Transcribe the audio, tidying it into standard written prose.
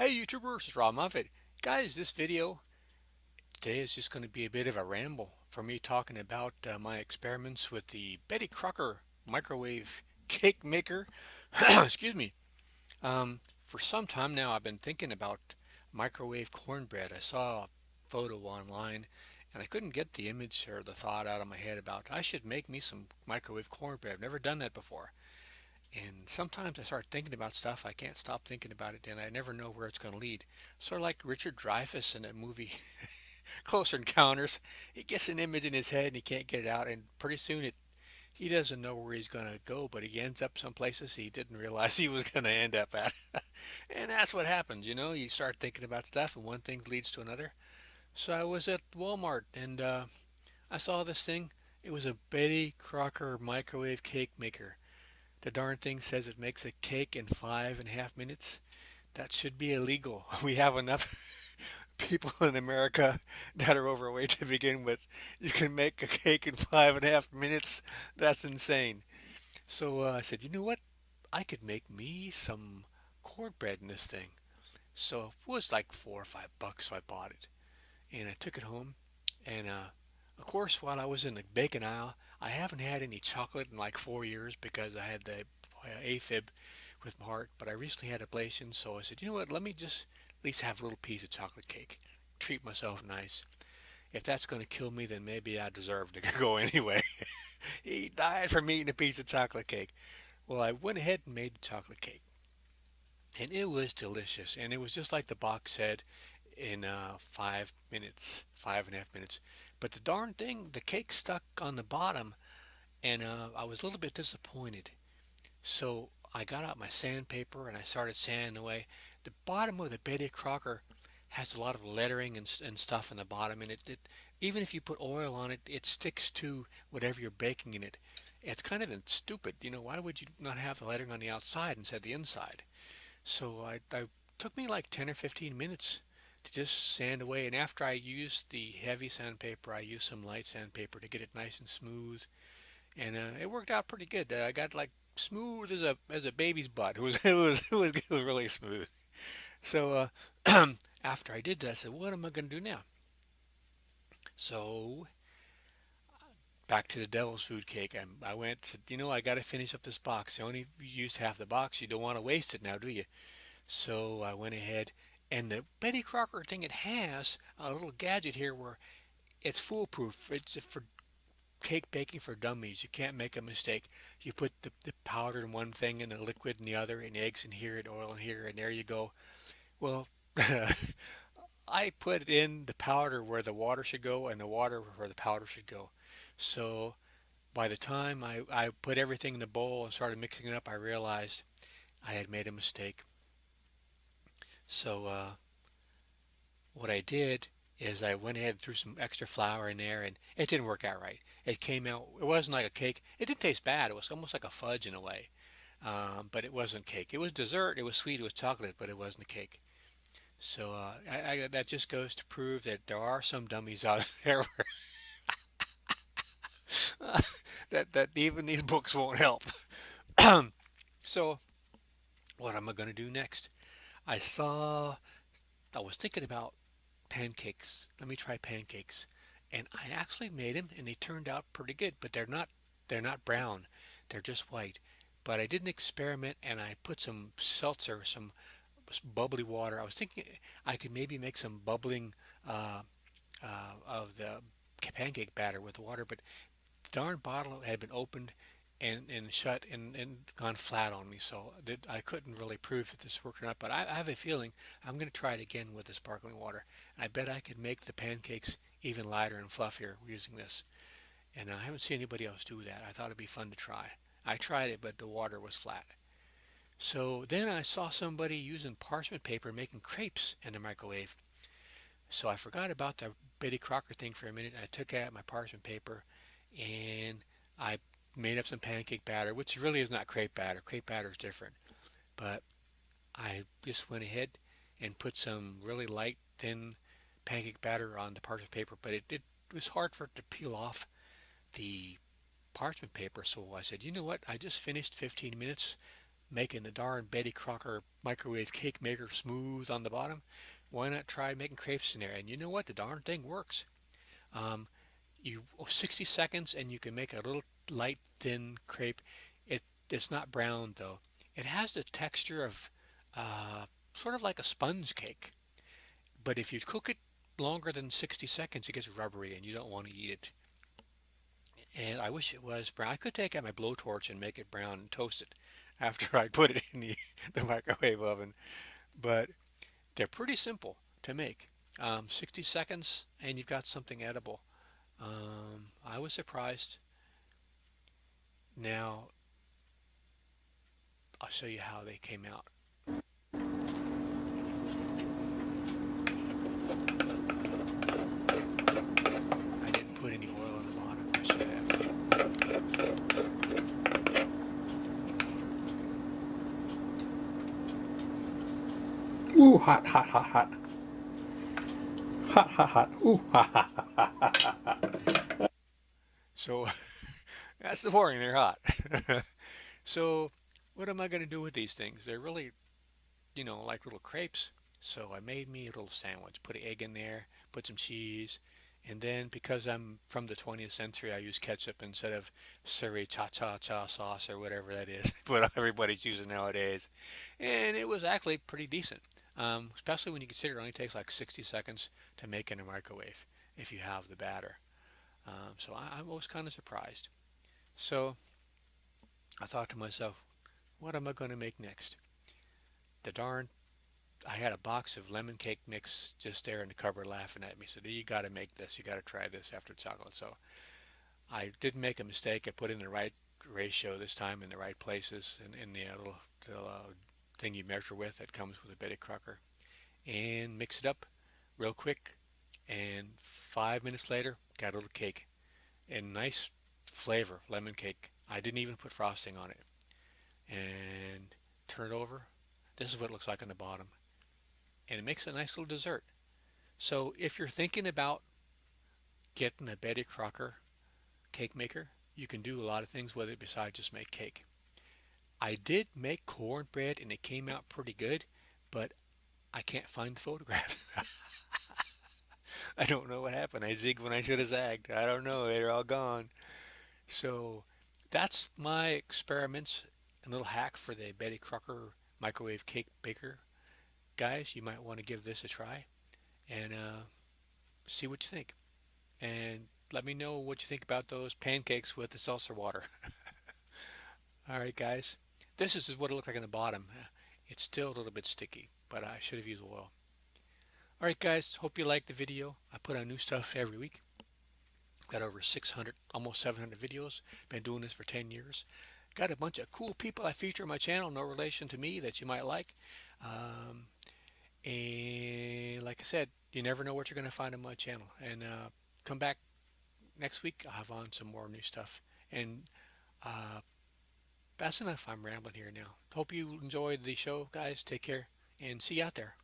Hey YouTubers, it's Robb Moffett. Guys, this video today is just going to be a bit of a ramble for me talking about my experiments with the Betty Crocker microwave cake maker. Excuse me. For some time now, I've been thinking about microwave cornbread. I saw a photo online and I couldn't get the image or the thought out of my head about I should make me some microwave cornbread. I've never done that before. And sometimes I start thinking about stuff, I can't stop thinking about it, and I never know where it's going to lead. Sort of like Richard Dreyfus in that movie, Closer Encounters. He gets an image in his head and he can't get it out, and pretty soon he doesn't know where he's going to go, but he ends up some places he didn't realize he was going to end up at. And that's what happens, you know, you start thinking about stuff and one thing leads to another. So I was at Walmart and I saw this thing. It was a Betty Crocker microwave cake maker. The darn thing says it makes a cake in 5.5 minutes. That should be illegal. We have enough people in America that are overweight to begin with. You can make a cake in 5.5 minutes. That's insane. So I said, you know what? I could make me some cornbread in this thing. So it was like $4 or $5, so I bought it. And I took it home. And of course, while I was in the bacon aisle, I haven't had any chocolate in like 4 years because I had the AFib with my heart. But I recently had ablation, so I said, you know what? Let me just at least have a little piece of chocolate cake. Treat myself nice. If that's going to kill me, then maybe I deserve to go anyway. He died from eating a piece of chocolate cake. Well, I went ahead and made the chocolate cake, and it was delicious. And it was just like the box said in 5 minutes, 5.5 minutes. But the darn thing, the cake stuck on the bottom, and I was a little bit disappointed. So I got out my sandpaper and I started sanding away. The bottom of the Betty Crocker has a lot of lettering and stuff in the bottom, and it even if you put oil on it, it sticks to whatever you're baking in it. It's kind of stupid, you know. Why would you not have the lettering on the outside instead of the inside? So I took me like 10 or 15 minutes to just sand away. And after I used the heavy sandpaper, I used some light sandpaper to get it nice and smooth. And it worked out pretty good. I got like smooth as a baby's butt. It was really smooth. So after I did that, I said, "What am I going to do now?" So back to the devil's food cake. I went, said, you know, I got to finish up this box. You only used half the box. You don't want to waste it now, do you? So I went ahead, and the Betty Crocker thing, it has a little gadget here where it's foolproof. It's for cake baking for dummies. You can't make a mistake. You put the powder in one thing and the liquid in the other, and eggs in here and oil in here, and there you go. Well, I put in the powder where the water should go and the water where the powder should go. So by the time I put everything in the bowl and started mixing it up, I realized I had made a mistake. So what I did is I went ahead and threw some extra flour in there, and it didn't work out right. It came out, it wasn't like a cake. It didn't taste bad. It was almost like a fudge in a way. But it wasn't cake. It was dessert. It was sweet. It was chocolate, but it wasn't a cake. So that just goes to prove that there are some dummies out there that even these books won't help. So what am I going to do next? I saw, I was thinking about pancakes. Let me try pancakes. And I actually made them and they turned out pretty good, but they're not brown. They're just white. But I did an experiment and I put some seltzer, some bubbly water. I was thinking I could maybe make some bubbling uh, of the pancake batter with the water, but the darn bottle had been opened and shut and gone flat on me, so that I couldn't really prove if this worked or not. But I have a feeling I'm going to try it again with the sparkling water. I bet I could make the pancakes even lighter and fluffier using this. And I haven't seen anybody else do that. I thought it'd be fun to try. I tried it, but the water was flat. So then I saw somebody using parchment paper making crepes in the microwave. So I forgot about the Betty Crocker thing for a minute. I took out my parchment paper and I made up some pancake batter, which really is not crepe batter. Crepe batter is different. But I just went ahead and put some really light, thin pancake batter on the parchment paper, but it was hard for it to peel off the parchment paper. So I said, you know what? I just finished 15 minutes making the darn Betty Crocker microwave cake maker smooth on the bottom, why not try making crepes in there? And you know what? The darn thing works. Um, 60 seconds and you can make a little light thin crepe. It's not brown though. It has the texture of uh, sort of like a sponge cake. But if you cook it longer than 60 seconds, it gets rubbery and you don't want to eat it. And I wish it was brown. I could take out my blowtorch and make it brown and toast it after I put it in the microwave oven. But they're pretty simple to make. 60 seconds and you've got something edible. I was surprised. Now, I'll show you how they came out. I didn't put any oil on the bottom. I should have. Ooh, hot, hot, hot, hot. Hot, hot, hot. Ooh, hot, hot, hot, hot. So that's the warning. They're hot. So what am I going to do with these things? They're really, like little crepes. So I made me a little sandwich. Put an egg in there. Put some cheese. And then because I'm from the 20th century, I use ketchup instead of sriracha sauce or whatever that is, what everybody's using nowadays. And it was actually pretty decent, especially when you consider it only takes like 60 seconds to make in a microwave if you have the batter. So I was kind of surprised. So I thought to myself, what am I going to make next? The darn, I had a box of lemon cake mix just there in the cupboard laughing at me. So you got to make this. You got to try this after chocolate. So I didn't make a mistake. I put in the right ratio this time in the right places in the little thing you measure with that comes with a Betty Crocker, and mix it up real quick. And 5 minutes later, got a little cake and nice flavor, lemon cake. I didn't even put frosting on it. And turn it over. This is what it looks like on the bottom. And it makes a nice little dessert. So if you're thinking about getting a Betty Crocker cake maker, you can do a lot of things with it besides just make cake. I did make cornbread and it came out pretty good, but I can't find the photograph. I don't know what happened. I zigged when I should have zagged. I don't know. They're all gone. So that's my experiments. A little hack for the Betty Crocker microwave cake baker. Guys, you might want to give this a try and see what you think. And let me know what you think about those pancakes with the seltzer water. All right, guys. This is what it looked like on the bottom. It's still a little bit sticky, but I should have used oil. All right, guys. Hope you liked the video. I put out new stuff every week. Got over 600, almost 700 videos. Been doing this for 10 years. Got a bunch of cool people I feature on my channel, no relation to me, that you might like. Um, and like I said, you never know what you're going to find on my channel. And come back next week. I'll have on some more new stuff. And uh, that's enough. I'm rambling here now. Hope you enjoyed the show, guys. Take care and see you out there.